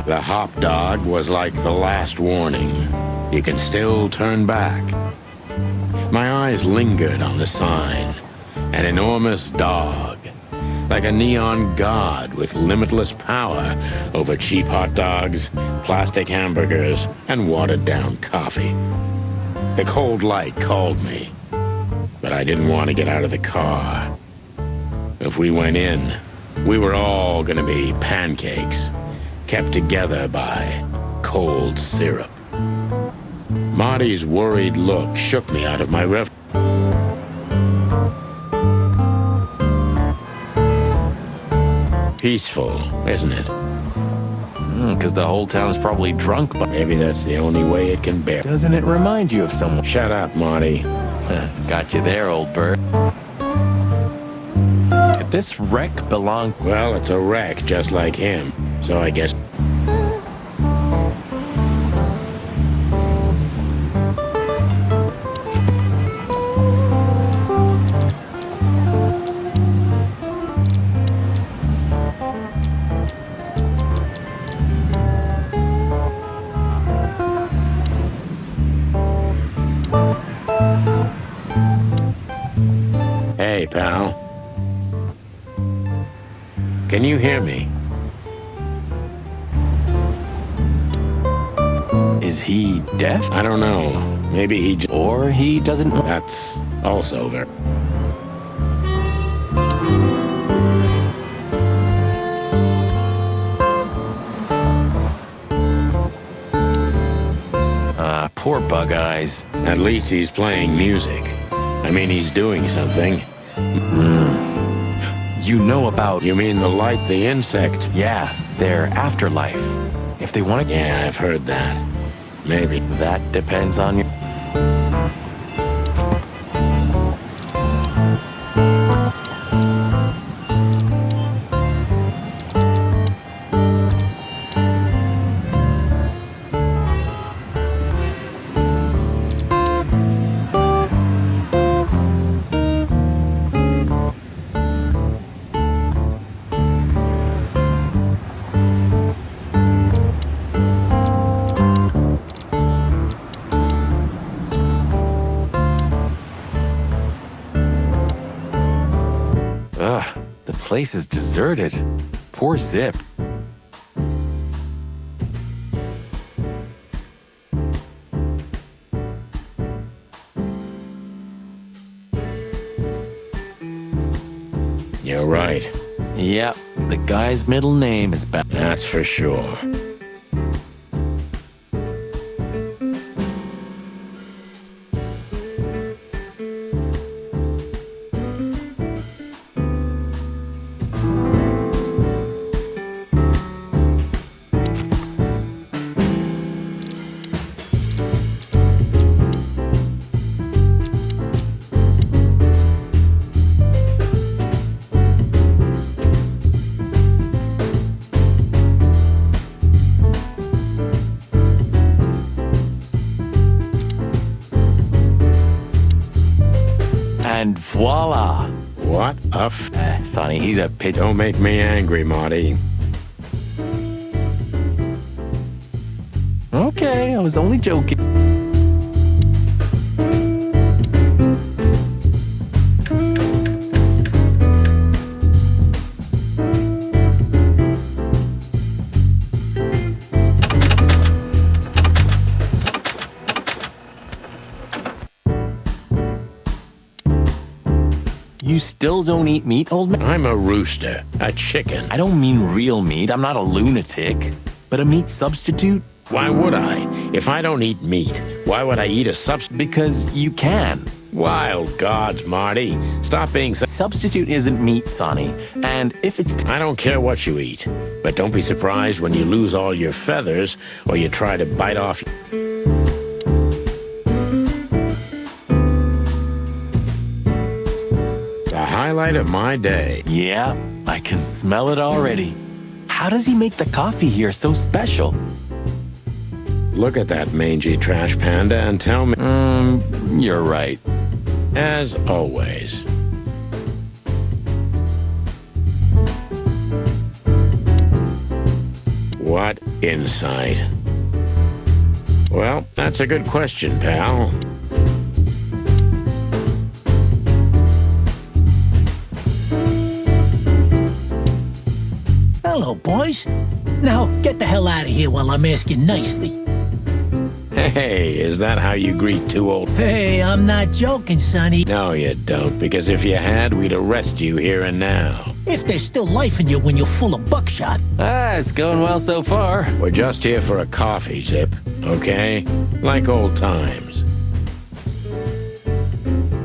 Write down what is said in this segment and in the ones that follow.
The hop dog was like the last warning. You can still turn back. My eyes lingered on the sign. An enormous dog, like a neon god with limitless power over cheap hot dogs, plastic hamburgers, and watered-down coffee. The cold light called me, but I didn't want to get out of the car. If we went in, we were all gonna be pancakes, kept together by cold syrup. Marty's worried look shook me out of my reverie. Peaceful, isn't it? Because the whole town's probably drunk, but Maybe that's the only way it can bear. doesn't it remind you of someone? Shut up, Marty. Got you there, old bird. This wreck belonged... Well, it's a wreck just like him, so I guess... Hey, pal. Can you hear me? Is he deaf? I don't know. Maybe he just... Or he doesn't... That's also very... Poor Bug Eyes. At least he's playing music. I mean, he's doing something. You know about... You mean the light the insect? Yeah, their afterlife. If they want to... Yeah, I've heard that. Maybe. That depends on your... The place is deserted. Poor Zip. You're right. Yep, the guy's middle name is That's for sure. And voila! What a Sonny, he's a pitch. Don't make me angry, Marty. Okay, I was only joking. You still don't eat meat, old man? I'm a rooster, a chicken. I don't mean real meat. I'm not a lunatic. But a meat substitute? Why would I? If I don't eat meat, why would I eat a substitute? Because you can. Wild gods, Marty. Stop being so... Substitute isn't meat, Sonny. And if it's... I don't care what you eat, but don't be surprised when you lose all your feathers or you try to bite off... The highlight of my day. Yeah, I can smell it already. How does he make the coffee here so special? Look at that mangy trash panda and tell me... You're right. As always. What What insight? Well, that's a good question, pal. Hello, boys. Now, get the hell out of here while I'm asking nicely. Hey, is that how you greet two old... Hey, I'm not joking, Sonny. No, you don't, because if you had, we'd arrest you here and now. If there's still life in you when you're full of buckshot. It's going well so far. We're just here for a coffee, Zip, okay? Like old times.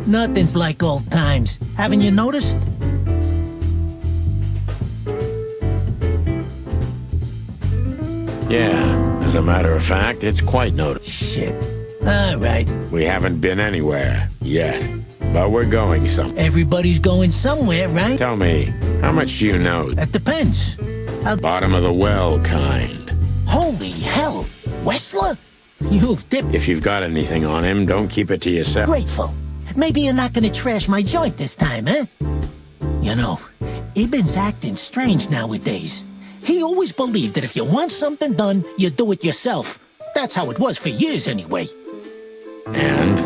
Nothing's like old times. Haven't you noticed? Yeah, as a matter of fact, it's quite noticeable. Shit. All right. We haven't been anywhere yet, but we're going somewhere. Everybody's going somewhere, right? Tell me, how much do you know? That depends. Bottom of the well kind. Holy hell. Wessler? You've dipped. If you've got anything on him, don't keep it to yourself. Grateful. Maybe you're not gonna trash my joint this time, eh? You know, Ibn's acting strange nowadays. He always believed that if you want something done, you do it yourself. That's how it was for years anyway. And?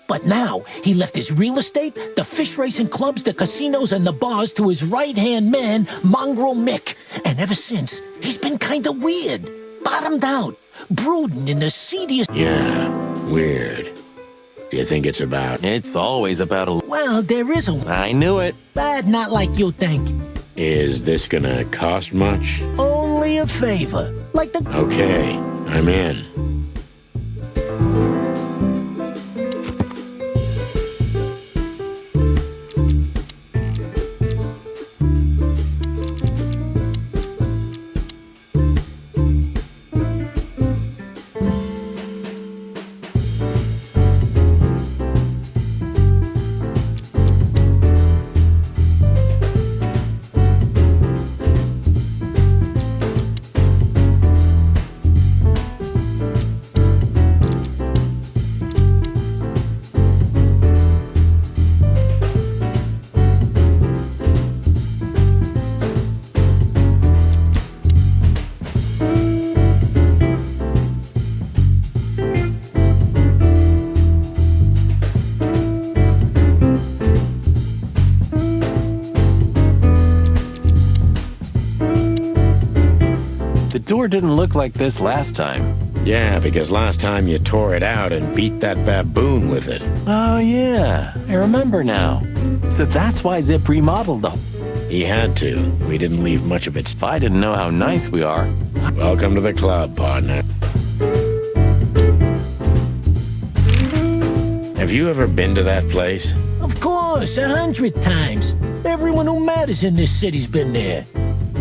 But now, he left his real estate, the fish racing clubs, the casinos, and the bars to his right-hand man, Mongrel Mick. And ever since, he's been kinda weird. Bottomed out. Brooding in the seediest... Yeah, weird. Do you think it's about... It's always about a... Well, there is a... I knew it. But not like you think. Is this gonna cost much? Only a favor. Like the... Okay, I'm in. The door didn't look like this last time. Yeah, because last time you tore it out and beat that baboon with it. Oh, yeah. I remember now. So that's why Zip remodeled the... He had to. We didn't leave much of it. If I didn't know how nice we are... Welcome to the club, partner. Have you ever been to that place? Of course, 100 times. Everyone who matters in this city's been there.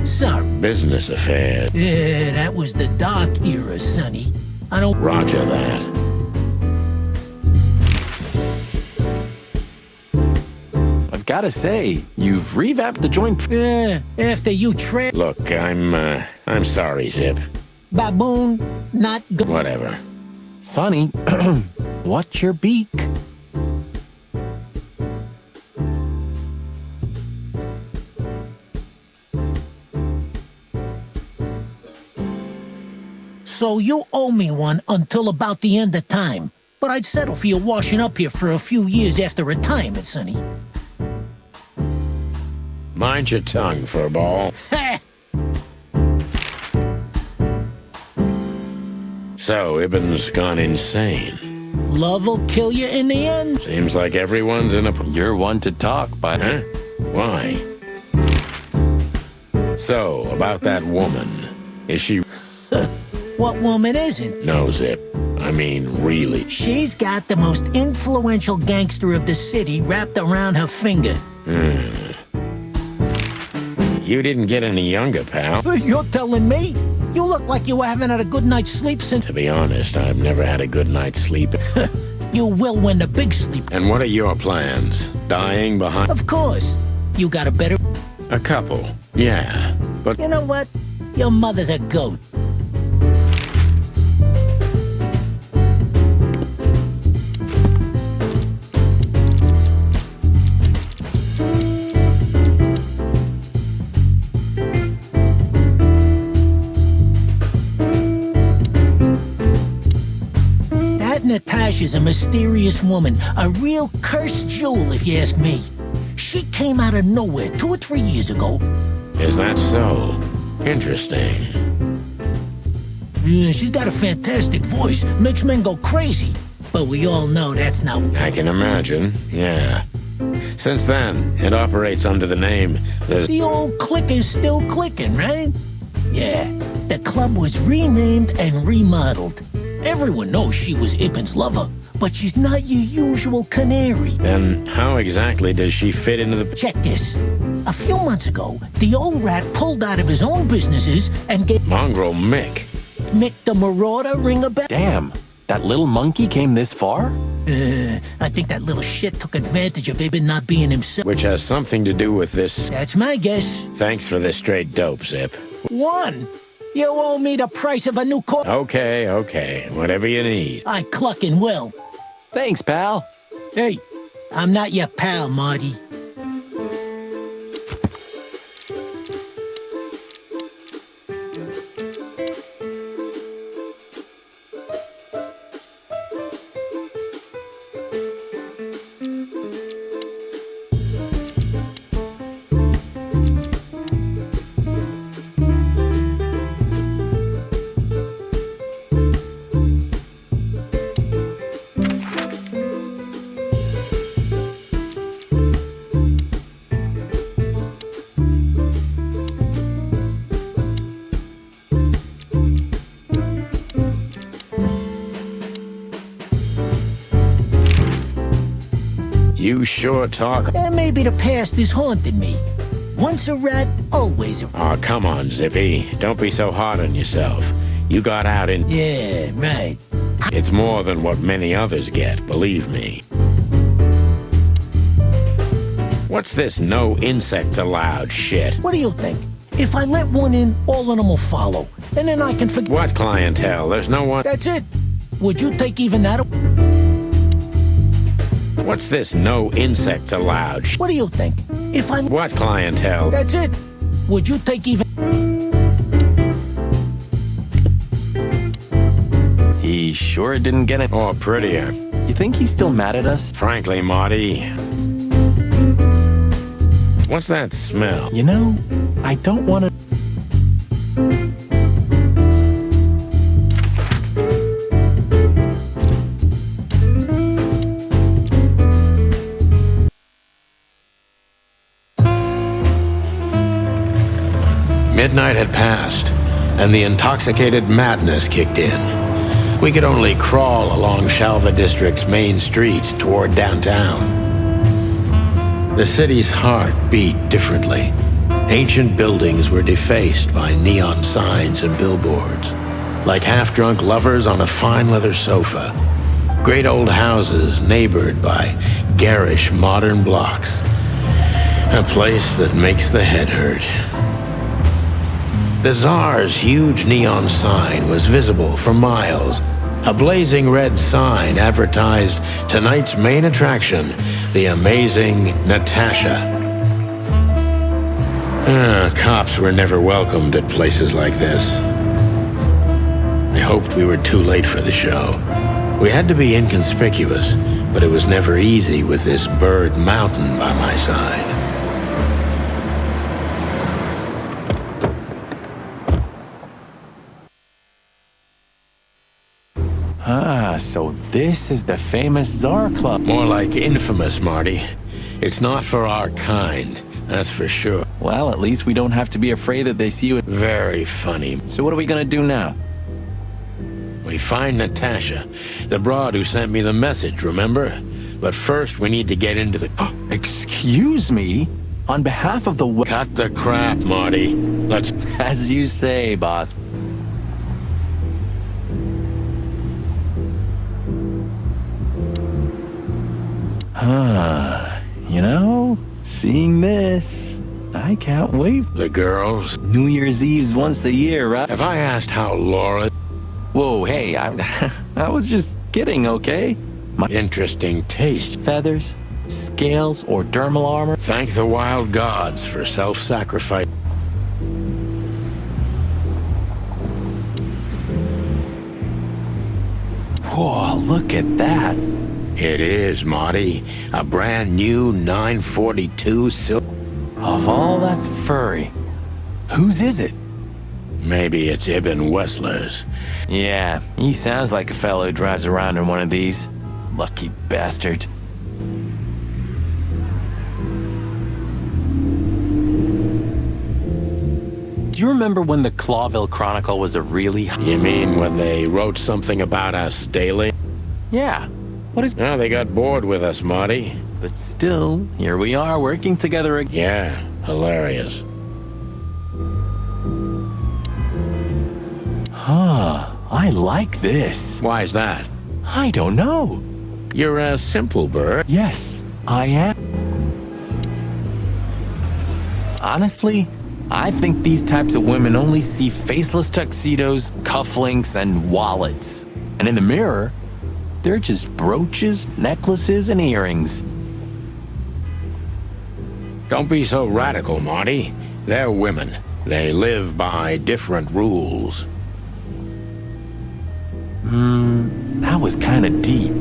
Sorry. Business affair. Yeah, that was the dark era, Sonny. I don't... Roger that. I've got to say, you've revamped the joint... Yeah, after you Look, I'm sorry, Zip. Baboon, not good. Whatever. Sonny, what's your beak? So you owe me one until about the end of time. But I'd settle for you washing up here for a few years after retirement, Sonny. Mind your tongue, furball. Ha! So, Ibn's gone insane. Love will kill you in the end. Seems like everyone's in a... You're one to talk, but... Huh? Why? So, about that woman. Is she... What woman isn't? No, Zip. I mean, really. She's got the most influential gangster of the city wrapped around her finger. You didn't get any younger, pal. You're telling me? You look like you haven't had a good night's sleep since... To be honest, I've never had a good night's sleep. You will when the big sleep... And what are your plans? Dying behind... Of course. You got a better... A couple, yeah. But... You know what? Your mother's a goat. is a mysterious woman, a real cursed jewel, if you ask me. She came out of nowhere 2 or 3 years ago. Is that so? Interesting. Yeah, she's got a fantastic voice, makes men go crazy. But we all know that's not... I can imagine, yeah. Since then, it operates under the name The old click is still clicking, right? Yeah, the club was renamed and remodeled. Everyone knows she was Ibben's lover, but she's not your usual canary. Then how exactly does she fit into the... Check this. A few months ago, the old rat pulled out of his own businesses and gave Mongrel Mick. Mick the Marauder ring a bell. Damn, that little monkey came this far? I think that little shit took advantage of Ibben not being himself. Which has something to do with this... That's my guess. Thanks for this straight dope, Zip. 1. You owe me the price of a new car. Okay. Whatever you need. I clucking will. Thanks, pal. Hey, I'm not your pal, Marty. You sure talk... Maybe the past is haunting me. Once a rat, always a rat. Oh, come on, Zippy. Don't be so hard on yourself. You got out in... Yeah, right. It's more than what many others get, believe me. What's this no insects allowed shit? What do you think? If I let one in, all of them will follow. And then I can forget... What clientele? There's no one... That's it. Would you take even that... What's this no insects allowed shit? What do you think? If I... What clientele? That's it. Would you take even... He sure didn't get it. Or prettier. You think he's still mad at us? Frankly, Marty... What's that smell? You know, I don't want to... Midnight had passed, and the intoxicated madness kicked in. We could only crawl along Shalva District's main street toward downtown. The city's heart beat differently. Ancient buildings were defaced by neon signs and billboards, like half-drunk lovers on a fine leather sofa. Great old houses neighbored by garish modern blocks. A place that makes the head hurt. The Tsar's huge neon sign was visible for miles. A blazing red sign advertised tonight's main attraction, the amazing Natasha. Cops were never welcomed at places like this. I hoped we were too late for the show. We had to be inconspicuous, but it was never easy with this bird mountain by my side. Ah, so this is the famous Tsar Club. More like infamous, Marty. It's not for our kind, that's for sure. Well, at least we don't have to be afraid that they see you. Very funny. So what are we gonna do now? We find Natasha, the broad who sent me the message, remember? But first, we need to get into the... Excuse me? On behalf of the... Cut the crap, Marty. Let's... As you say, boss. You know, seeing this, I can't wait. The girls? New Year's Eve's once a year, right? Have I asked how Laura... Whoa, hey, I was just kidding, okay? My Interesting taste. feathers, scales, or dermal armor? Thank the wild gods for self-sacrifice. Whoa, look at that. It is, Marty. A brand new 942 Of all that's furry, whose is it? Maybe it's Ibn Wessler's. Yeah, he sounds like a fellow who drives around in one of these. Lucky bastard. Do you remember when the Clawville Chronicle was a really... You mean when they wrote something about us daily? Yeah. What is... Oh, they got bored with us, Marty. But still, here we are working together again. Yeah, hilarious. Huh, I like this. Why is that? I don't know. You're a simple bird. Yes, I am. Honestly, I think these types of women only see faceless tuxedos, cufflinks, and wallets. And in the mirror, they're just brooches, necklaces, and earrings. Don't be so radical, Marty. They're women. They live by different rules. That was kind of deep.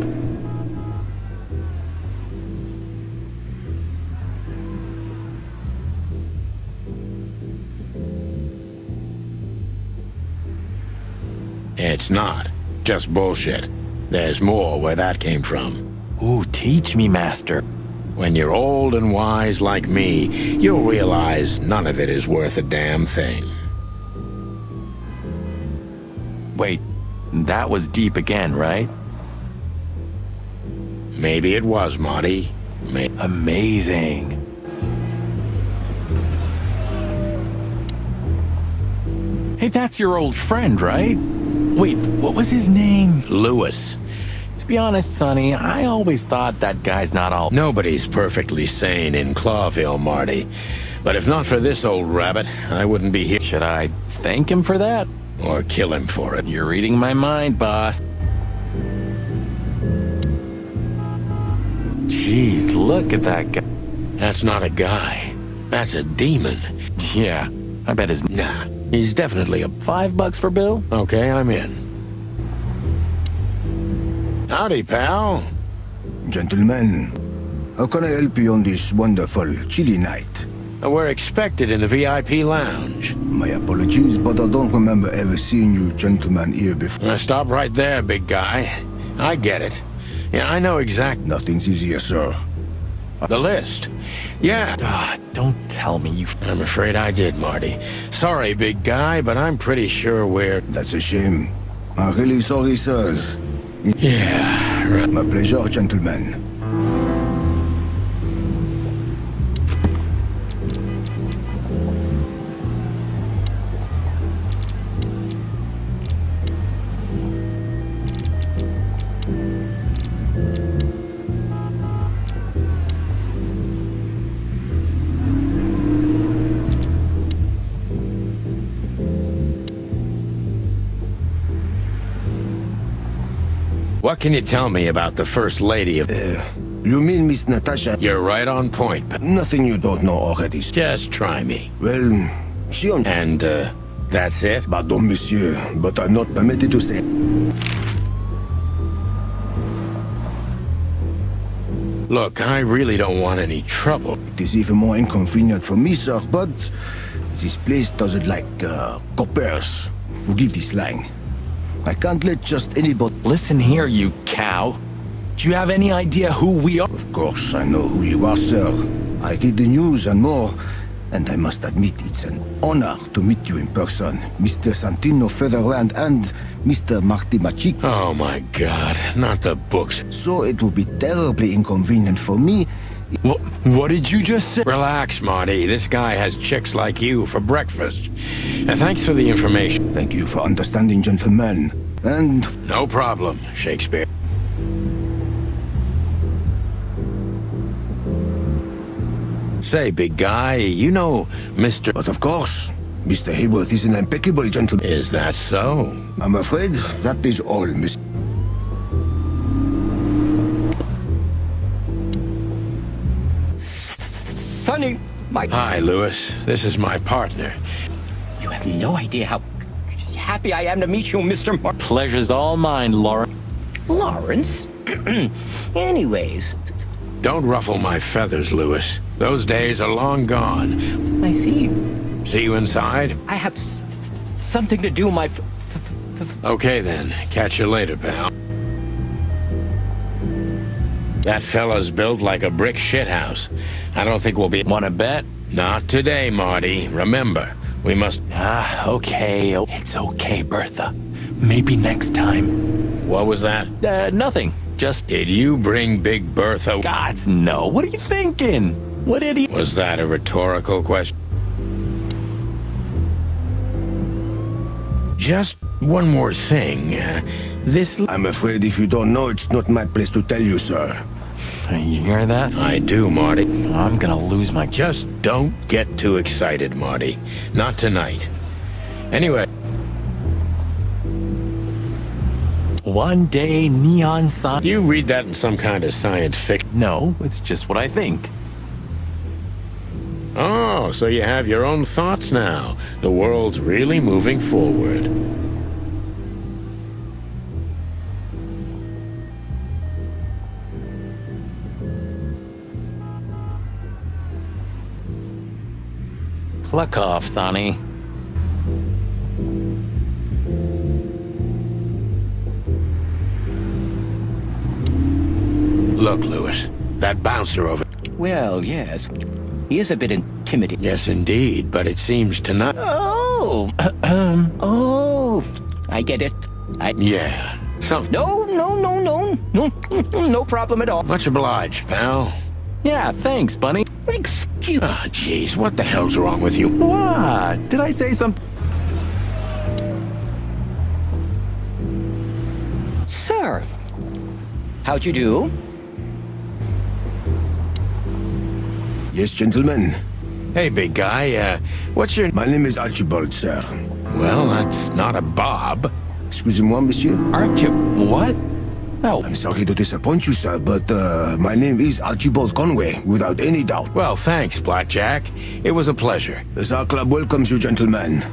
It's not. Just bullshit. There's more where that came from. Ooh, teach me, master. When you're old and wise like me, you'll realize none of it is worth a damn thing. Wait, that was deep again, right? Maybe it was, Marty. Amazing. Hey, that's your old friend, right? Wait, what was his name? Lewis. To be honest, Sonny, I always thought that guy's not all... Nobody's perfectly sane in Clawville, Marty. But if not for this old rabbit, I wouldn't be here. Should I thank him for that? Or kill him for it. You're reading my mind, boss. Jeez, look at that guy. That's not a guy. That's a demon. Yeah, I bet his... Nah, he's definitely a... $5 for Bill? Okay, I'm in. Howdy, pal. Gentlemen, how can I help you on this wonderful, chilly night? We're expected in the VIP lounge. My apologies, but I don't remember ever seeing you gentlemen here before. Stop right there, big guy. I get it. Yeah, I know exact... Nothing's easier, sir. The list. Yeah. Don't tell me you... I'm afraid I did, Marty. Sorry, big guy, but I'm pretty sure we're... That's a shame. I'm really sorry, sirs. Yeah, right. My pleasure, gentlemen. What can you tell me about the First Lady of... You mean Miss Natasha? You're right on point. Nothing you don't know already. Just try me. Well, she on... And, that's it? Pardon, monsieur, but I'm not permitted to say... Look, I really don't want any trouble. It is even more inconvenient for me, sir, but... This place doesn't like, coppers. Forgive this slang. I can't let just anybody... Listen here, you cow. Do you have any idea who we are? Of course, I know who you are, sir. I read the news and more, and I must admit it's an honor to meet you in person, Mr. Santino Featherland and Mr. Marty Machik. Oh my God, not the books. So it would be terribly inconvenient for me. What did you just say? Relax, Marty. This guy has chicks like you for breakfast. Thanks for the information. Thank you for understanding, gentlemen. And... No problem, Shakespeare. Say, big guy, you know Mr... But of course, Mr. Hayworth is an impeccable gentleman. Is that so? I'm afraid that is all, Miss... Sonny, Hi, Lewis. This is my partner. You have no idea how happy I am to meet you, Mr. Mark. Pleasure's all mine, Laura. Lawrence? Anyways, Don't ruffle my feathers, Lewis. Those days are long gone. I see. See you inside? I have something to do, my... Okay then. Catch you later, pal. That fella's built like a brick shithouse. I don't think we'll be... Wanna bet? Not today, Marty. Remember, we must... Okay. It's okay, Bertha. Maybe next time. What was that? Nothing. Just... Did you bring Big Bertha? Gods, no. What are you thinking? What idiot? Was that a rhetorical question? Just one more thing. This... I'm afraid if you don't know, it's not my place to tell you, sir. You hear that? I do, Marty. I'm gonna lose my... Just don't get too excited, Marty. Not tonight. Anyway... One day, neon sign... You read that in some kind of science fiction. No, it's just what I think. Oh, so you have your own thoughts now. The world's really moving forward. Pluck off, Sonny. Look, Lewis, that bouncer over... Well, yes. He is a bit intimidating. Yes, indeed, but it seems tonight... Oh! Oh! I get it. Yeah, something... No problem at all. Much obliged, pal. Yeah, thanks, Bunny. Excuse... Ah, jeez, what the hell's wrong with you? What? Did I say something? Sir, how'd you do? Yes, gentlemen. Hey, big guy, what's your... My name is Archibald, sir. Well, that's not a Bob. Excusez-moi, monsieur. Archie, what? No. I'm sorry to disappoint you, sir, but my name is Archibald Conway, without any doubt. Well, thanks, Blackjack. It was a pleasure. The Tsar Club welcomes you, gentlemen.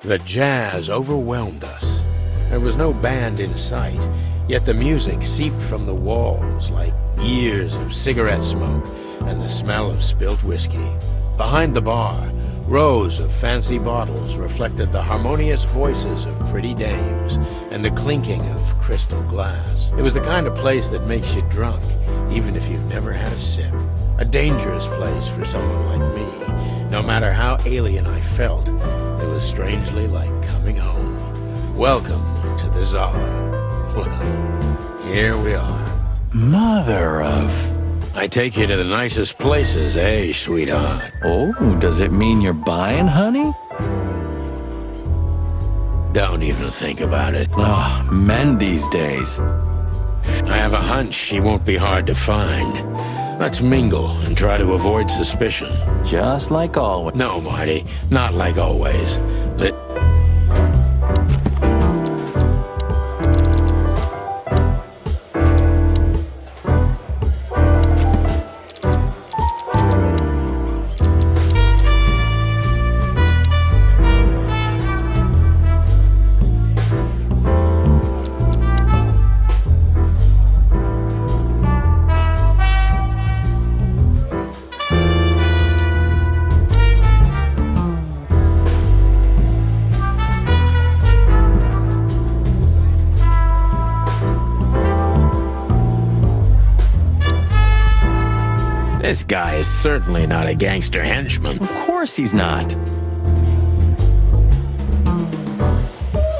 The jazz overwhelmed us. There was no band in sight, yet the music seeped from the walls like years of cigarette smoke and the smell of spilt whiskey. Behind the bar, rows of fancy bottles reflected the harmonious voices of pretty dames and the clinking of crystal glass. It was the kind of place that makes you drunk, even if you've never had a sip. A dangerous place for someone like me. No matter how alien I felt, it was strangely like coming home. Welcome to the Tsar. Well, here we are. Mother of... I take you to the nicest places, eh, sweetheart? Oh, does it mean you're buying, honey? Don't even think about it. Oh, men these days. I have a hunch she won't be hard to find. Let's mingle and try to avoid suspicion. Just like always. No, Marty, not like always. But... This guy is certainly not a gangster henchman. Of course he's not.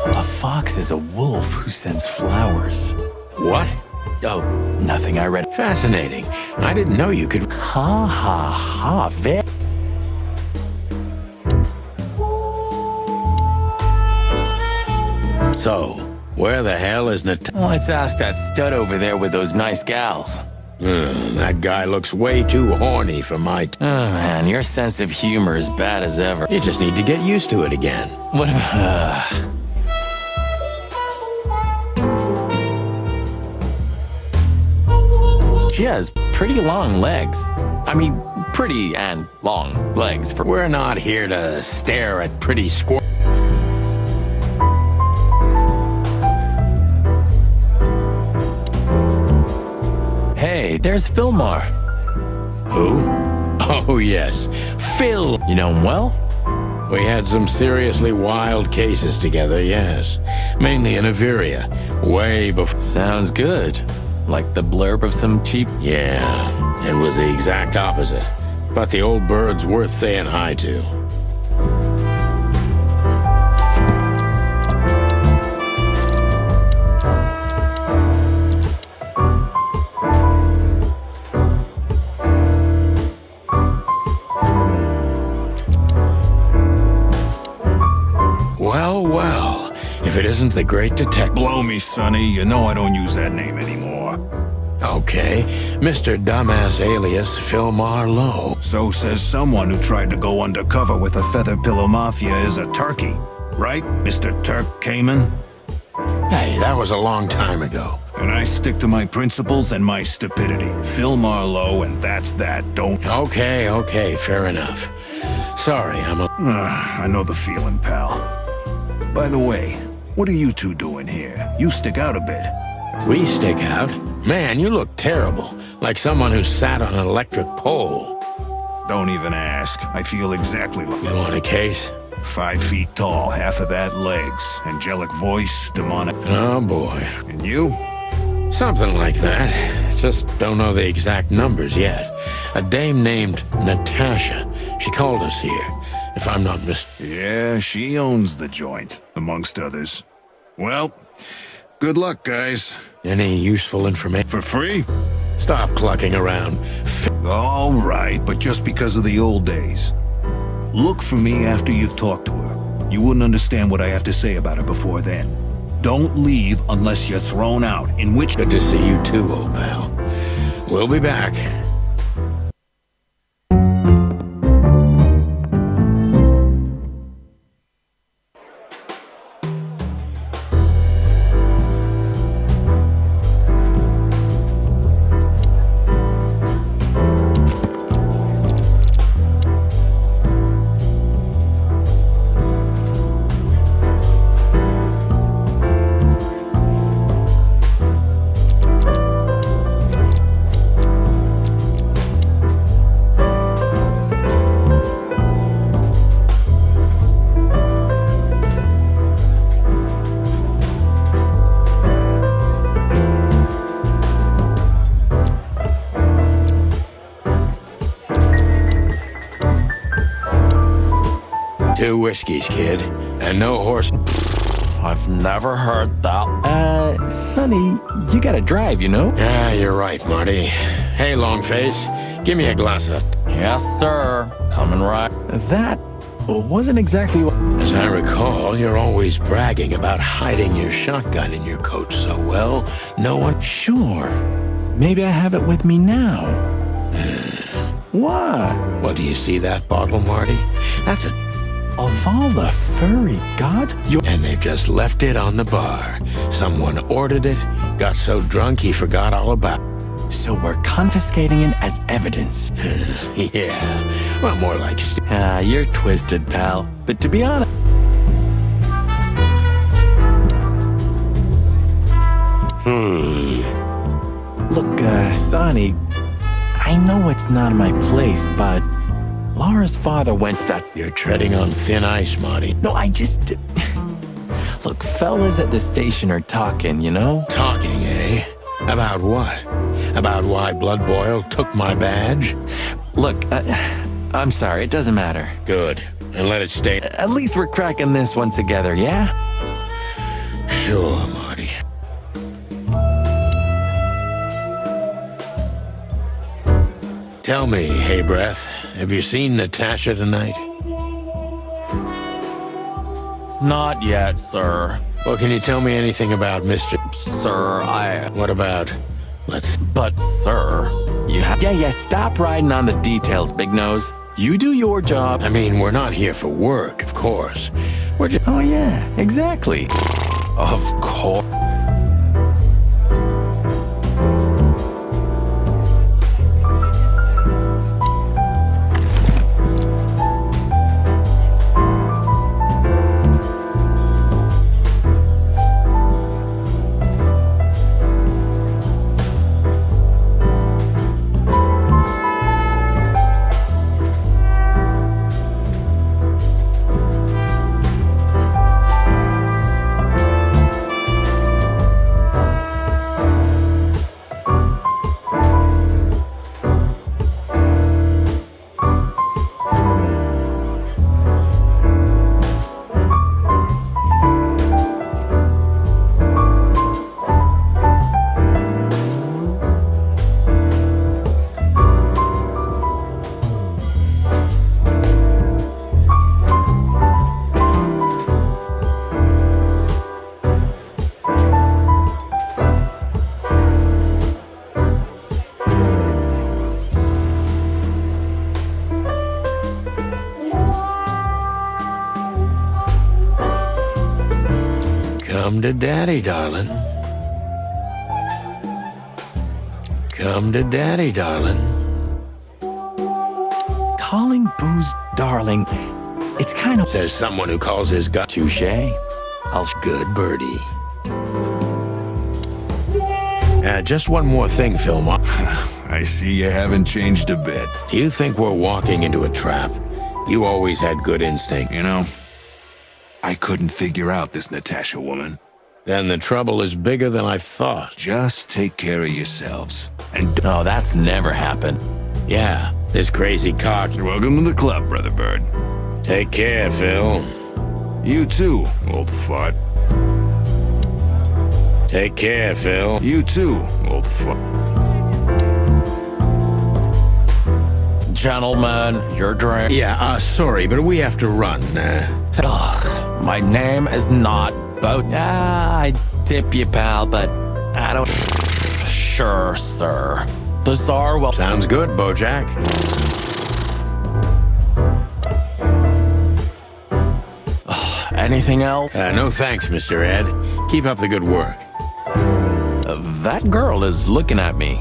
A fox is a wolf who sends flowers. What? Oh, nothing, I read. Fascinating. I didn't know you could... Ha ha ha. So, where the hell is Let's ask that stud over there with those nice gals. That guy looks way too horny for my... Oh man, your sense of humor is bad as ever. You just need to get used to it again. What She has pretty long legs. I mean, pretty and long legs for... We're not here to stare at pretty squirrels. Hey, there's Fillmore. Who? Oh, yes. Phil. You know him well? We had some seriously wild cases together, yes. Mainly in Averia, way before... Sounds good. Like the blurb of some cheap... Yeah, it was the exact opposite. But the old bird's worth saying hi to. Well, if it isn't the great detective. Blow me, Sonny. You know I don't use that name anymore. Okay, Mr. Dumbass alias Philmar Lowe. So says someone who tried to go undercover with the Feather Pillow Mafia is a turkey. Right, Mr. Turk Cayman? Hey, that was a long time ago. And I stick to my principles and my stupidity. Phil Marlowe, and that's that. Don't... Okay, fair enough. Sorry, I'm a... I know the feeling, pal. By the way, what are you two doing here? You stick out a bit. We stick out? Man, you look terrible. Like someone who sat on an electric pole. Don't even ask. I feel exactly like... You want a case? 5 feet tall, half of that legs. Angelic voice, demonic... Oh, boy. And you? Something like that. Just don't know the exact numbers yet. A dame named Natasha. She called us here, if I'm not mistaken. Yeah, she owns the joint, amongst others. Well, good luck, guys. Any useful information? For free? Stop clucking around. All right, but just because of the old days. Look for me after you've talked to her. You wouldn't understand what I have to say about her before then. Don't leave unless you're thrown out, in which... Good to see you too, old pal. We'll be back. Two whiskeys, kid, and no horse. I've never heard that. Sonny, you gotta drive, you know? Yeah, you're right, Marty. Hey, Longface, give me a glass of... Yes, sir. Coming right. That wasn't exactly what... As I recall, you're always bragging about hiding your shotgun in your coat so well, no one... Sure. Maybe I have it with me now. What? Well, do you see that bottle, Marty? That's a... Of all the furry gods, And they've just left it on the bar. Someone ordered it, got so drunk he forgot all about it. So we're confiscating it as evidence. Yeah, well, more like... You're twisted, pal. But to be honest... Look, Sonny, I know it's not my place, but Laura's father went to that... You're treading on thin ice, Marty. No, I just... Look, fellas at the station are talking, you know? Talking, eh? About what? About why Blood Boil took my badge? Look, I'm sorry, it doesn't matter. Good. And let it stay. At least we're cracking this one together, yeah? Sure, Marty. Tell me, Hey Breath, have you seen Natasha tonight? Not yet, sir. Well, can you tell me anything about Mr. Sir, What about... But, sir, you have... Yeah, stop riding on the details, Big Nose. You do your job. I mean, we're not here for work, of course. We're just... Oh, yeah, exactly. Of course. Come to Daddy, darling. Come to Daddy, darling. Calling booze darling, it's kind of... Says someone who calls his gut Touché. Good birdie. Just one more thing, Fillmore. I see you haven't changed a bit. Do you think we're walking into a trap? You always had good instinct. You know, I couldn't figure out this Natasha woman. Then the trouble is bigger than I thought. Just take care of yourselves. And No, that's never happened. Yeah, this crazy cock. welcome to the club, Brother Bird. Take care, Phil. You too, old fart. Take care, Phil. You too, old fart. Gentlemen, your drink. Yeah, sorry, but we have to run. Ugh, my name is not Boat. I tip you, pal, but I don't... Sure, sir. The Tsar will... Sounds good, Bojack. Anything else? No thanks, Mr. Ed. Keep up the good work. That girl is looking at me.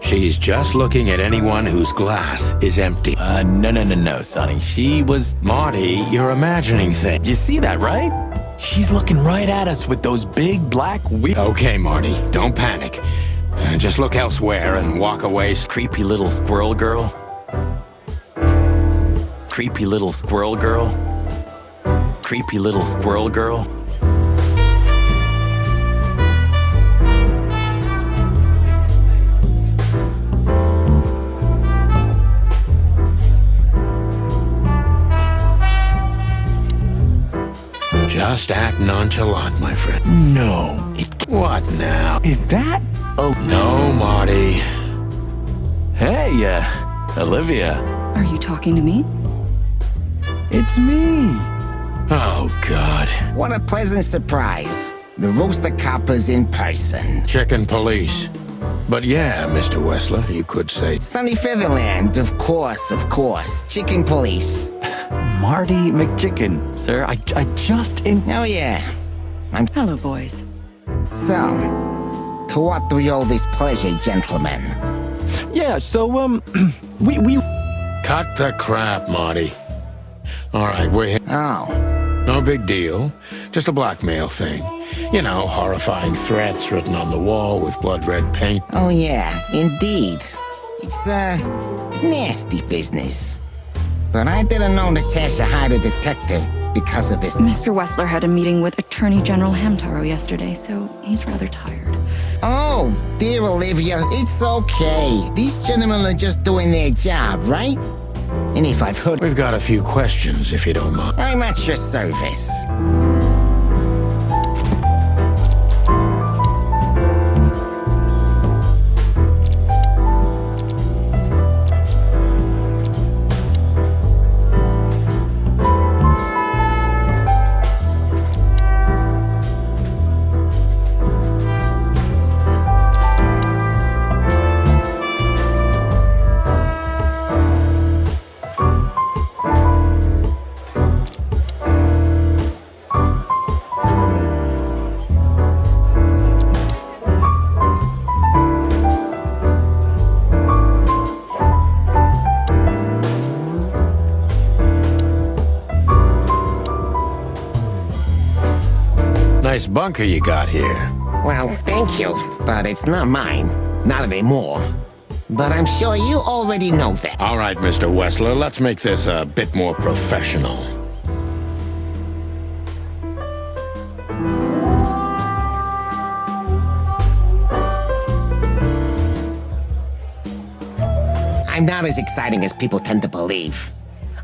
She's just looking at anyone whose glass is empty. No, Sonny. She was... Marty, you're imagining things. You see that, right? She's looking right at us with those big black wheels. Okay, Marty, don't panic. Just look elsewhere and walk away. Creepy little squirrel girl. Creepy little squirrel girl. Creepy little squirrel girl. Just act nonchalant, my friend. No. What now? Is that... Oh, No, Marty. Hey, Olivia. Are you talking to me? It's me. Oh, God. What a pleasant surprise. The Rooster Copper's in person. Chicken police. But yeah, Mr. Wessler, you could say. Sunny Featherland, of course. Chicken police. Marty McChicken. Sir, I just... Oh, yeah. Hello, boys. So, to what do we owe this pleasure, gentlemen? Yeah, so, we... Cut the crap, Marty. All right, we're here. Oh, No big deal. Just a blackmail thing. You know, horrifying threats written on the wall with blood red paint. oh yeah, indeed. It's, nasty business. But I didn't know Natasha hired a detective because of this. Mr. Wessler had a meeting with Attorney General Hamtaro yesterday, so he's rather tired. Oh, dear Olivia, it's okay. These gentlemen are just doing their job, right? And if I've heard... We've got a few questions, if you don't mind. I'm at your service. Nice bunker you got here. Well, thank you, but it's not mine. Not anymore. But I'm sure you already know that. All right, Mr. Wessler, let's make this a bit more professional. I'm not as exciting as people tend to believe.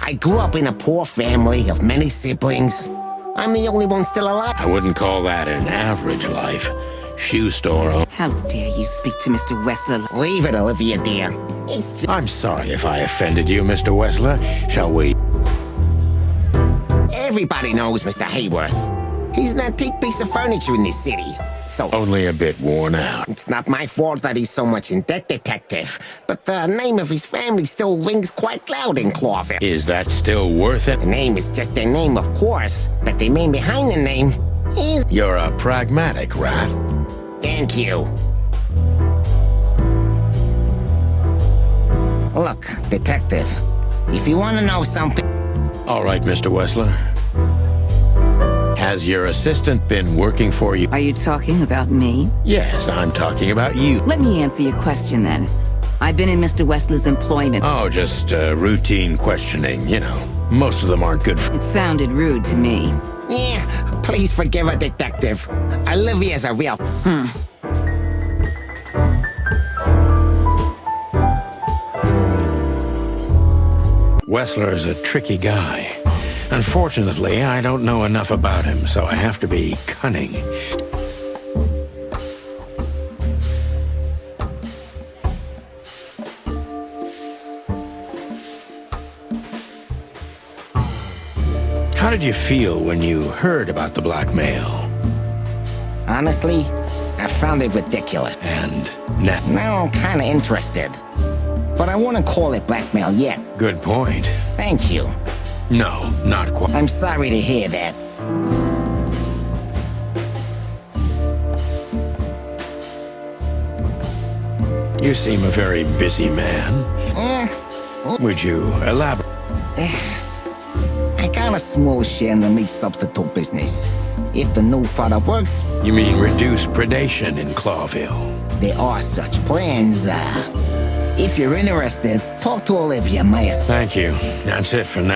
I grew up in a poor family of many siblings. I'm the only one still alive. I wouldn't call that an average life. Shoe store. How dare you speak to Mr. Wessler? Leave it, Olivia, dear. It's just... I'm sorry if I offended you, Mr. Wessler. Shall we? Everybody knows Mr. Hayworth. He's an antique piece of furniture in this city. So Only a bit worn out. it's not my fault that he's so much in debt, detective. But the name of his family still rings quite loud in Clawville. Is that still worth it? The name is just their name, of course. But the man behind the name is... You're a pragmatic rat. Thank you. Look, detective, if you want to know something... All right, Mr. Wessler. Has your assistant been working for you? Are you talking about me? Yes, I'm talking about you. Let me answer your question then. I've been in Mr. Wessler's employment. Oh, just routine questioning, you know. Most of them aren't good for... It sounded rude to me. Yeah, please forgive her, detective. Olivia's a real... Wessler's a tricky guy. Unfortunately, I don't know enough about him, so I have to be cunning. How did you feel when you heard about the blackmail? Honestly, I found it ridiculous. And net. Now I'm kinda interested. But I wouldn't call it blackmail yet. Good point. Thank you. No, not quite. I'm sorry to hear that. You seem a very busy man. Would you elaborate? I got a small share in the meat substitute business. If the new product works, You mean reduce predation in Clawville? there are such plans. If you're interested, talk to Olivia, my Thank you. That's it for now.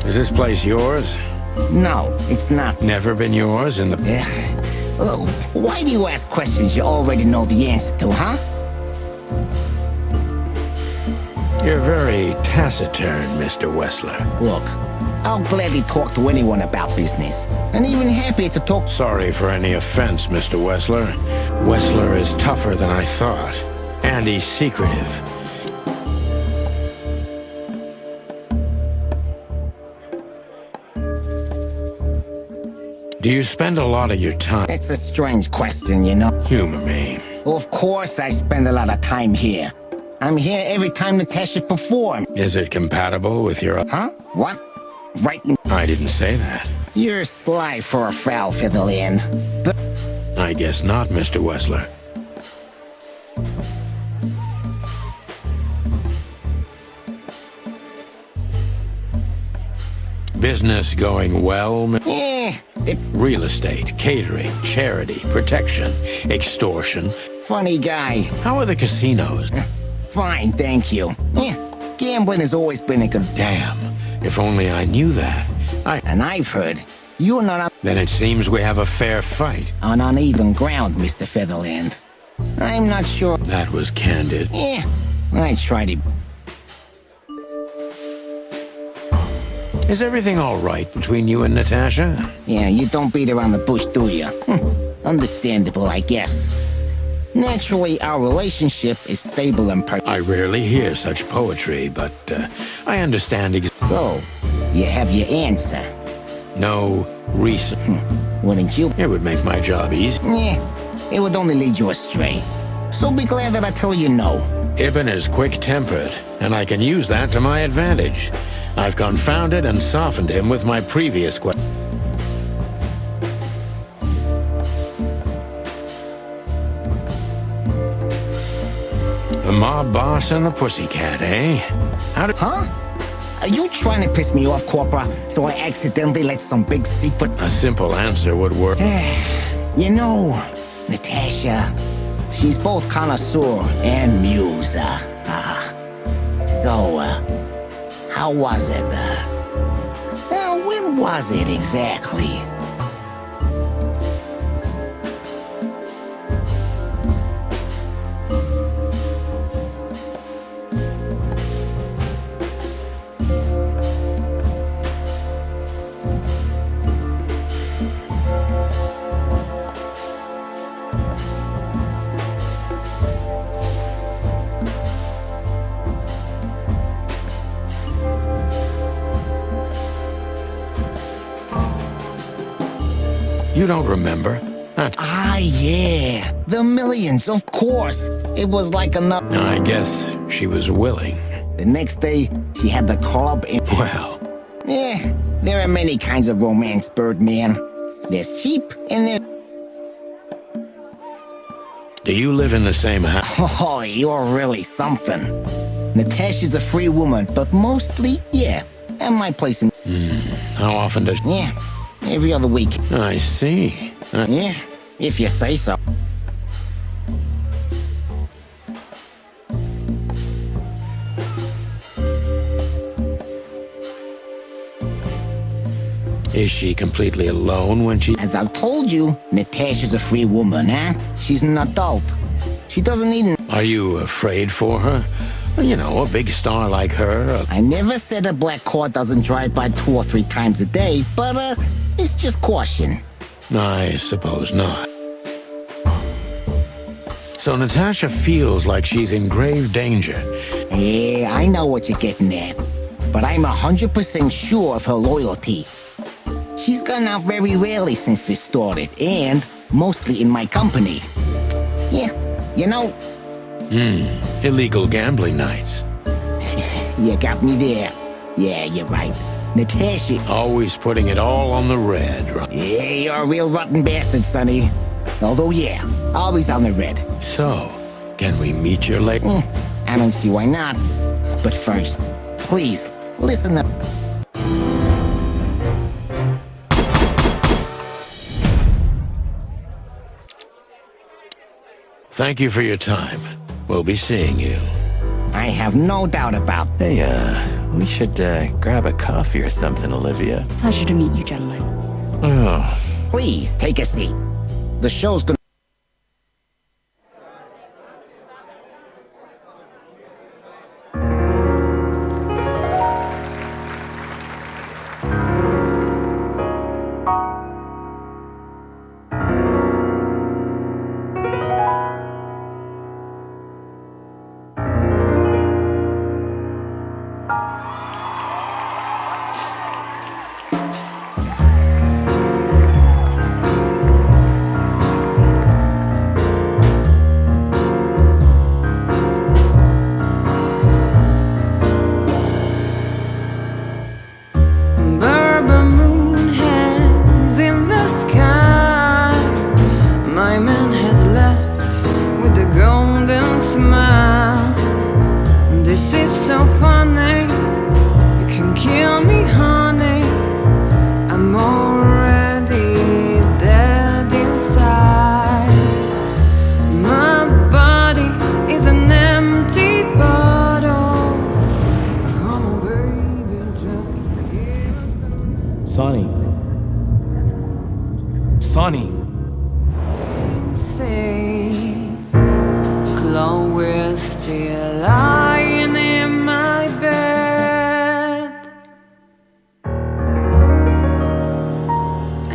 Is this place yours? No, it's not. Never been yours in the... Look, why do you ask questions you already know the answer to, huh? You're very taciturn, Mr. Wessler. Look, I'll gladly talk to anyone about business, and even happier to talk. Sorry for any offense, Mr. Wessler. Wessler is tougher than I thought, and he's secretive. Do you spend a lot of your time? It's a strange question, you know. Humor me. Of course I spend a lot of time here. I'm here every time Natasha performs. Is it compatible with your... Huh? What? Right. I didn't say that. You're sly for a foul featherland. But I guess not, Mr. Wessler. Business going well? Real estate, catering, charity, protection, extortion. Funny guy. How are the casinos? Fine, thank you. Gambling has always been a good... Damn. If only I knew that. And I've heard you're not Then it seems we have a fair fight. on uneven ground, Mr. Featherland. I'm not sure. That was candid. Yeah, I tried to. Is everything all right between you and Natasha? Yeah, you don't beat around the bush, do you? Understandable, I guess. Naturally, our relationship is stable and I rarely hear such poetry, but I understand So, you have your answer. no reason. Wouldn't you? It would make my job easy. Yeah, it would only lead you astray. So be glad that I tell you no. Ibn is quick-tempered, and I can use that to my advantage. I've confounded and softened him with my previous question. The mob boss and the pussycat, eh? Huh? Are you trying to piss me off, Corpora, so I accidentally let some big secret... A simple answer would work. You know, Natasha, she's both connoisseur and muse. How was it? When was it exactly? You don't remember? Yeah. The millions, of course. It was like enough. I guess she was willing. The next day, she had the club in... Well, there are many kinds of romance, Birdman. There's cheap and there's... do you live in the same house? Oh, you're really something. Natasha's a free woman, but mostly, yeah, at my place in... How often does... Yeah, every other week. I see. Yeah, if you say so. Is she completely alone when she... As I've told you, Natasha's a free woman, huh? She's an adult. She doesn't need... Are you afraid for her? You know, a big star like her. I never said a black car doesn't drive by 2 or 3 times a day, but, it's just caution. I suppose not. So Natasha feels like she's in grave danger. Yeah, I know what you're getting at. But I'm 100% sure of her loyalty. She's gone out very rarely since this started, and mostly in my company. Yeah, you know... Illegal gambling nights. You got me there. Yeah, you're right. Natasha... Always putting it all on the red, right? Yeah, you're a real rotten bastard, Sonny. Although, yeah, always on the red. So, can we meet your lady? I don't see why not. But first, please, listen up. Thank you for your time. We'll be seeing you. I have no doubt about... Hey, we should grab a coffee or something, Olivia. Pleasure to meet you, gentlemen. Oh. Please, take a seat. The show's gonna... Sonny. Chloe's still lying in my bed,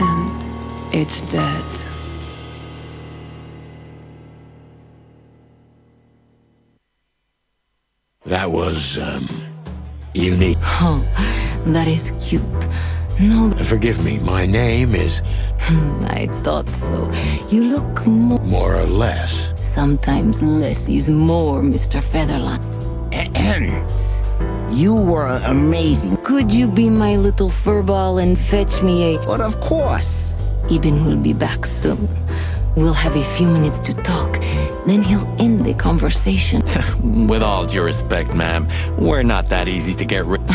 and it's dead. That was, unique. Oh, that is cute. No, Forgive me, my name is I thought so. You look more. more or less. Sometimes less is more, Mr. Featherland. You were amazing. Could you be my little furball and fetch me a... But of course. Ibn will be back soon. We'll have a few minutes to talk. Then he'll end the conversation. With all due respect, ma'am, we're not that easy to get rid.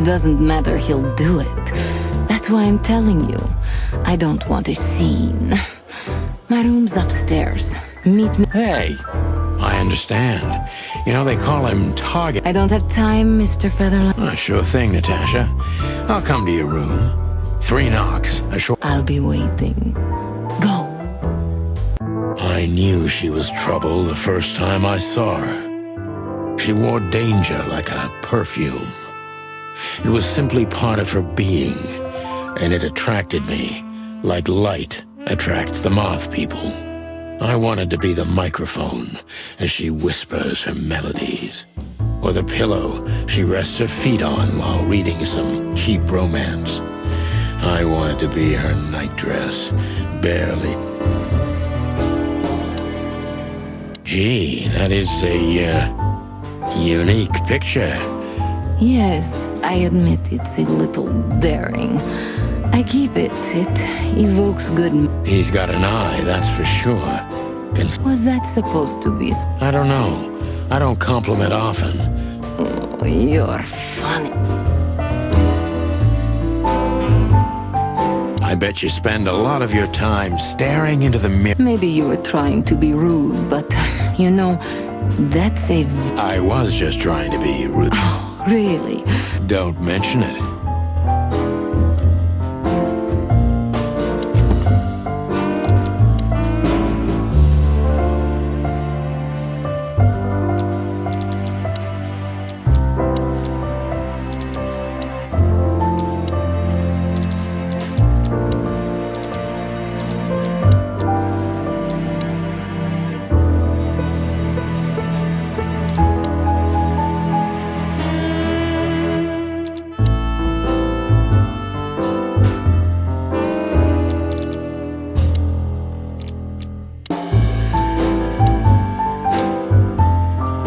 Doesn't matter, he'll do it. That's why I'm telling you. I don't want a scene. My room's upstairs. Meet me. Hey, I understand. You know, they call him Target. I don't have time, Mr. Featherland. Sure thing, Natasha. I'll come to your room. 3 knocks, a short... I'll be waiting. Go. I knew she was trouble the first time I saw her. She wore danger like a perfume. It was simply part of her being, and it attracted me, like light attracts the moth people. I wanted to be the microphone as she whispers her melodies, or the pillow she rests her feet on while reading some cheap romance. I wanted to be her nightdress, barely. Gee, that is a, unique picture. Yes, I admit it's a little daring. I keep it. It evokes good... He's got an eye, that's for sure. Was that supposed to be... I don't know. I don't compliment often. Oh, you're funny. I bet you spend a lot of your time staring into the mirror. Maybe you were trying to be rude, but, you know, that's a... I was just trying to be rude. Oh, really? Don't mention it.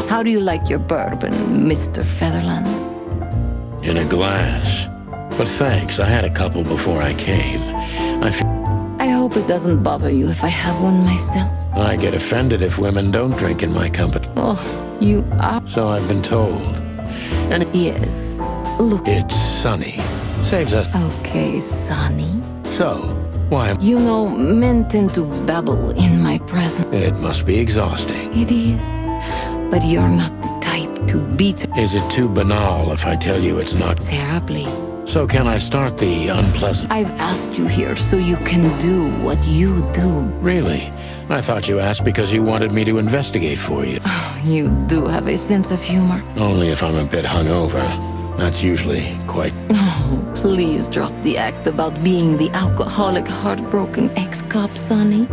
How do you like your bourbon, Mr. Featherland? In a glass. But thanks, I had a couple before I came. I hope it doesn't bother you if I have one myself. I get offended if women don't drink in my company. Oh, you are... So I've been told. And Yes. Look... it's Sunny. Saves us. Okay, Sonny. So, why am... You know, men tend to babble in my presence. It must be exhausting. It is. But you're not the type to beat Is it too banal if I tell you it's not? terribly. So can I start the unpleasant? I've asked you here so you can do what you do. Really? I thought you asked because you wanted me to investigate for you. You do have a sense of humor. Only if I'm a bit hungover. That's usually quite... Oh, please drop the act about being the alcoholic, heartbroken ex-cop, Sonny.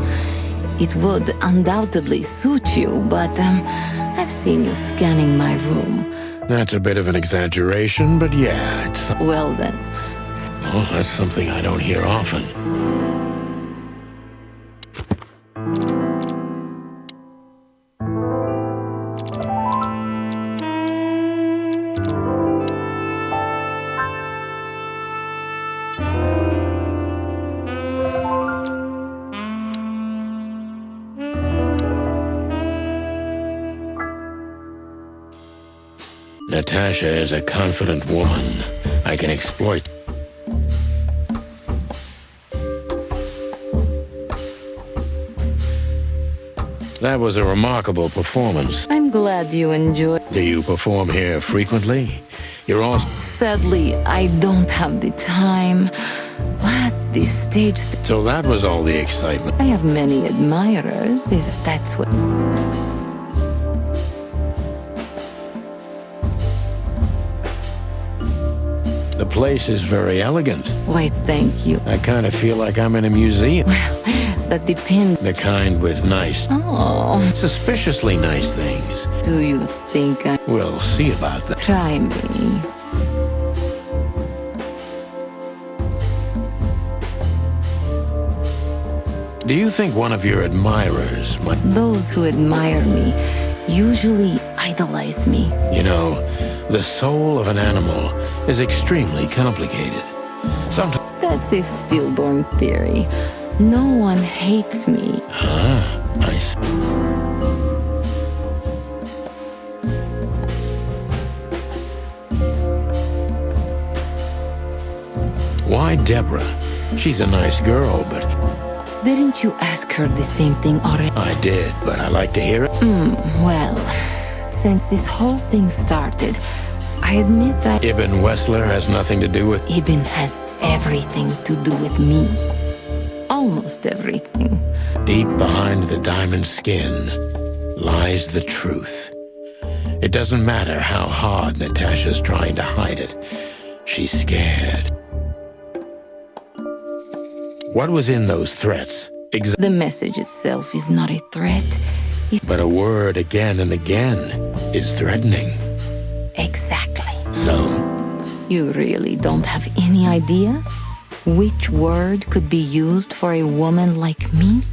It would undoubtedly suit you, but I've seen you scanning my room. That's a bit of an exaggeration, but yeah, it's... Well then, Oh, that's something I don't hear often. Natasha is a confident woman. I can exploit. That was a remarkable performance. I'm glad you enjoyed. Do you perform here frequently? You're all... Sadly, I don't have the time. But this stage. So that was all the excitement. I have many admirers, if that's what... The place is very elegant. Why, thank you. I kind of feel like I'm in a museum. That depends. The kind with nice, suspiciously nice things. Do you think I... We'll see about that. Try me. Do you think one of your admirers might... Those who admire me usually idolize me. You know, the soul of an animal is extremely complicated. Sometimes... That's a stillborn theory. No one hates me. I see. Why Deborah? She's a nice girl, but... Didn't you ask her the same thing already? I did, but I like to hear it. Well, since this whole thing started, I admit that Ibn Wessler has nothing to do with... Ibn has everything to do with me. Almost everything. Deep behind the diamond skin lies the truth. It doesn't matter how hard Natasha's trying to hide it. She's scared. What was in those threats? The message itself is not a threat. But a word again and again is threatening. Exactly. So? You really don't have any idea which word could be used for a woman like me?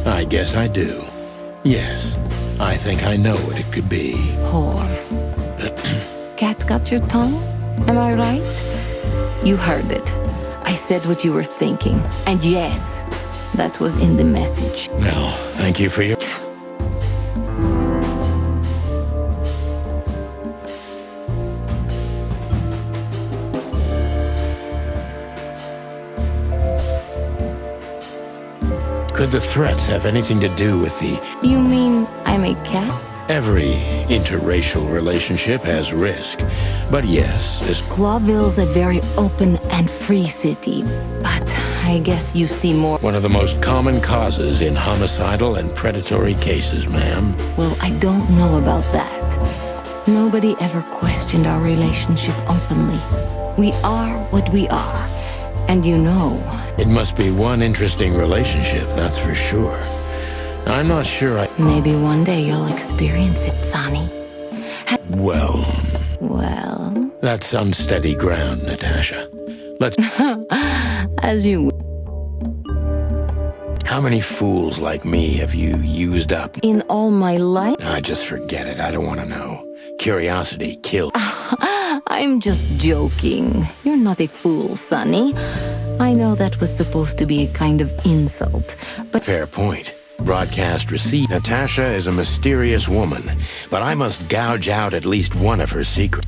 I guess I do. Yes, I think I know what it could be. Whore. Cat got your tongue? Am I right? You heard it. I said what you were thinking. And yes, that was in the message. Well, thank you for your... Could the threats have anything to do with the... You mean I'm a cat? Every interracial relationship has risk. But yes, this... Clawville's a very open and free city, but I guess you see more... One of the most common causes in homicidal and predatory cases, ma'am. Well, I don't know about that. Nobody ever questioned our relationship openly. We are what we are, and you know... It must be one interesting relationship, that's for sure. I'm not sure I... Maybe one day you'll experience it, Sonny. Well... Well... That's unsteady ground, Natasha. Let's... As you... How many fools like me have you used up? In all my life? I just forget it. I don't want to know. Curiosity kills. I'm just joking. You're not a fool, Sonny. I know that was supposed to be a kind of insult, but... Fair point. Broadcast receipt. Natasha is a mysterious woman, but I must gouge out at least one of her secrets.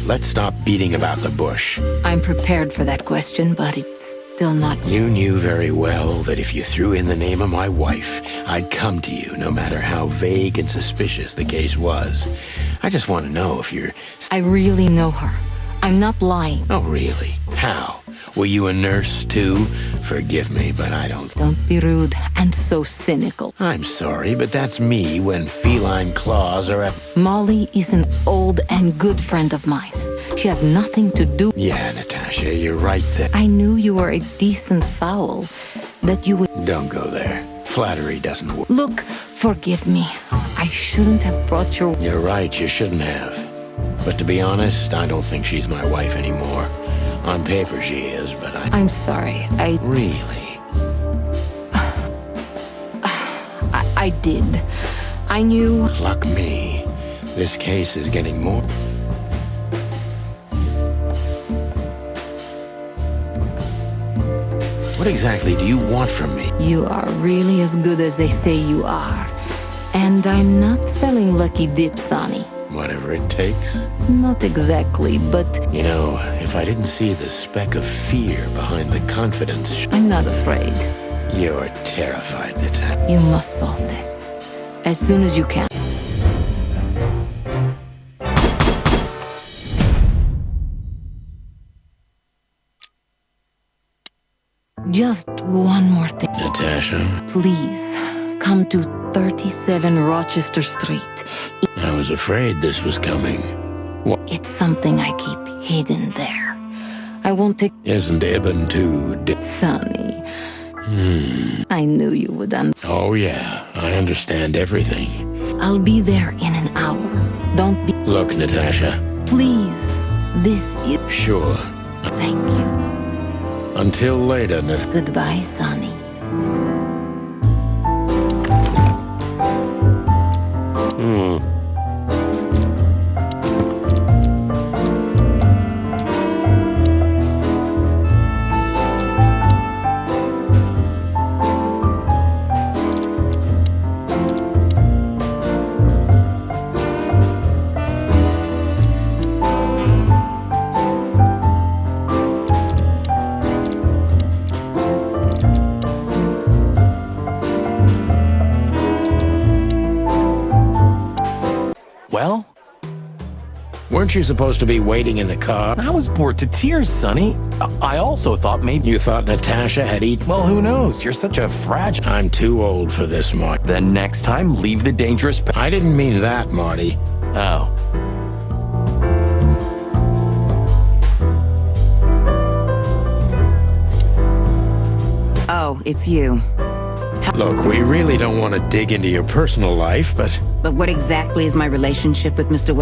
Let's stop beating about the bush. I'm prepared for that question, but it's still not... You knew very well that if you threw in the name of my wife, I'd come to you, no matter how vague and suspicious the case was. I just want to know if you're... I really know her. I'm not lying. Oh, really? How? Were you a nurse, too? Forgive me, but I don't... Don't be rude and so cynical. I'm sorry, but that's me when feline claws are at... Molly is an old and good friend of mine. She has nothing to do. Yeah, Natasha, you're right there. I knew you were a decent fowl, that you would. Don't go there. Flattery doesn't work. Look, forgive me. I shouldn't have brought your. You're right, you shouldn't have. But to be honest, I don't think she's my wife anymore. On paper she is, but I'm sorry. Really? I did. I knew. Luck me. This case is getting more. What exactly do you want from me? You are really as good as they say you are. And I'm not selling lucky dip, Sonny. Whatever it takes? Not exactly, but... You know, if I didn't see the speck of fear behind the confidence... I'm not afraid. You're terrified, Natasha. You must solve this. As soon as you can. Just one more thing. Natasha? Please, come to 37 Rochester Street. I was afraid this was coming. What? It's something I keep hidden there. I won't take... Isn't Ibn too... Sonny. I knew you would Oh yeah, I understand everything. I'll be there in an hour. Don't be... Look, Natasha. Please, this is... Sure. Thank you. Until later, Goodbye, Sonny. Well? Weren't you supposed to be waiting in the car? I was bored to tears, Sonny. I also thought maybe... You thought Natasha had eaten? Well, who knows? You're such a fragile... I'm too old for this, Marty. Then next time, leave the dangerous... I didn't mean that, Marty. Oh. Oh, it's you. Look, we really don't want to dig into your personal life, but... But what exactly is my relationship with Mr.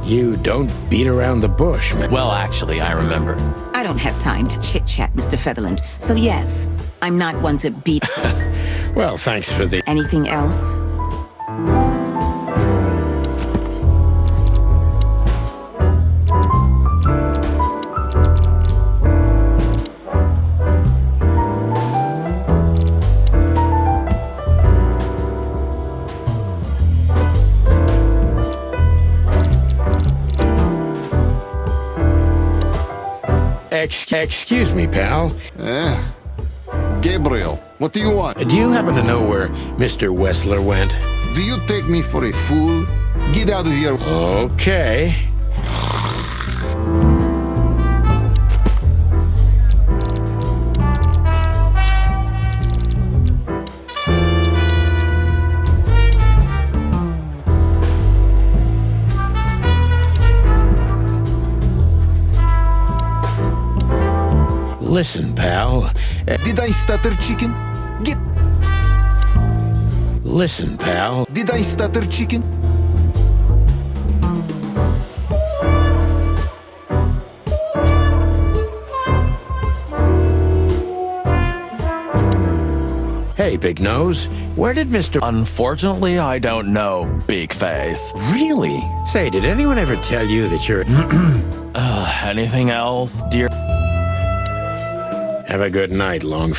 You don't beat around the bush, man. Well, actually, I remember. I don't have time to chit-chat, Mr. Featherland. So yes, I'm not one to beat... Well, thanks for the... Anything else? Excuse me, pal. Gabriel, what do you want? Do you happen to know where Mr. Wessler went? Do you take me for a fool? Get out of here. Okay. Listen, pal. Did I stutter, chicken? Get... Listen, pal. Did I stutter, chicken? Hey, Big Nose. Where did Mr... Unfortunately, I don't know, Big Face. Really? Say, did anyone ever tell you that you're... Anything else, dear? Have a good night, long...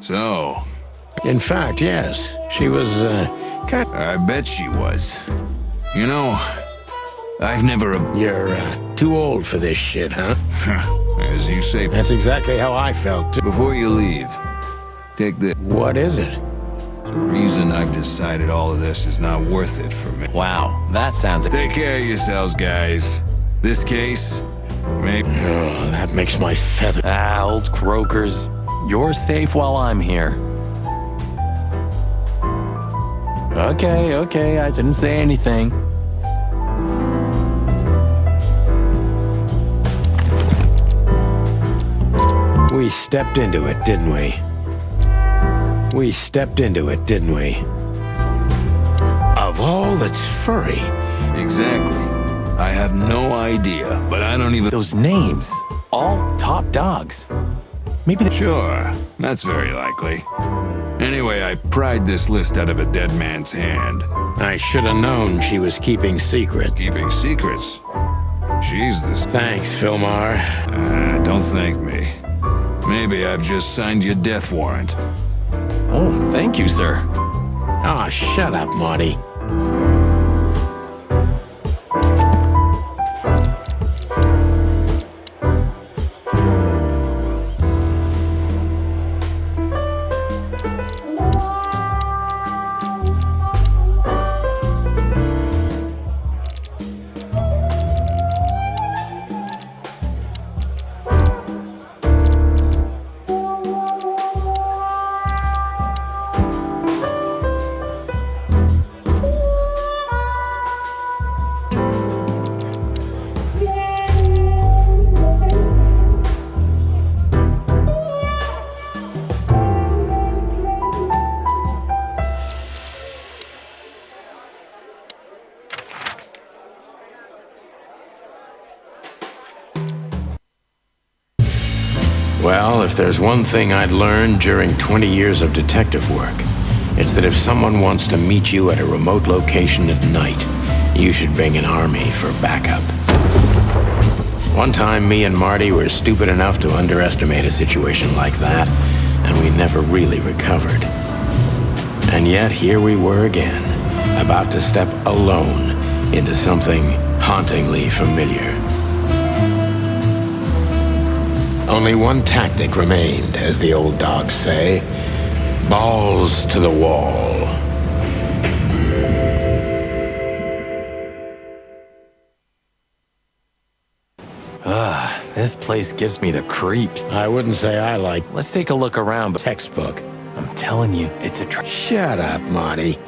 So... In fact, yes. She was, kind... I bet she was. You know, I've never... You're, too old for this shit, huh? As you say... That's exactly how I felt, too. Before you leave, take this. What is it? The reason I've decided all of this is not worth it for me. Wow, that sounds... Take care of yourselves, guys. This case... Maybe... Oh, that makes my feather... Old croakers. You're safe while I'm here. Okay, I didn't say anything. stepped into it, didn't we? We stepped into it, didn't we? Of all that's furry. Exactly. I have no idea, but I don't even... Those names, all top dogs. Maybe they... Sure, that's very likely. Anyway, I pried this list out of a dead man's hand. I should have known she was keeping secret. Keeping secrets? She's the... Thanks, Philmar. Don't thank me. Maybe I've just signed your death warrant. Oh, thank you, sir. Oh, shut up, Marty. Well, if there's one thing I'd learned during 20 years of detective work, it's that if someone wants to meet you at a remote location at night, you should bring an army for backup. One time, me and Marty were stupid enough to underestimate a situation like that, and we never really recovered. And yet, here we were again, about to step alone into something hauntingly familiar. Only one tactic remained, as the old dogs say. Balls to the wall. This place gives me the creeps. I wouldn't say I like Let's take a look around, but textbook. I'm telling you, it's a Shut up, Marty.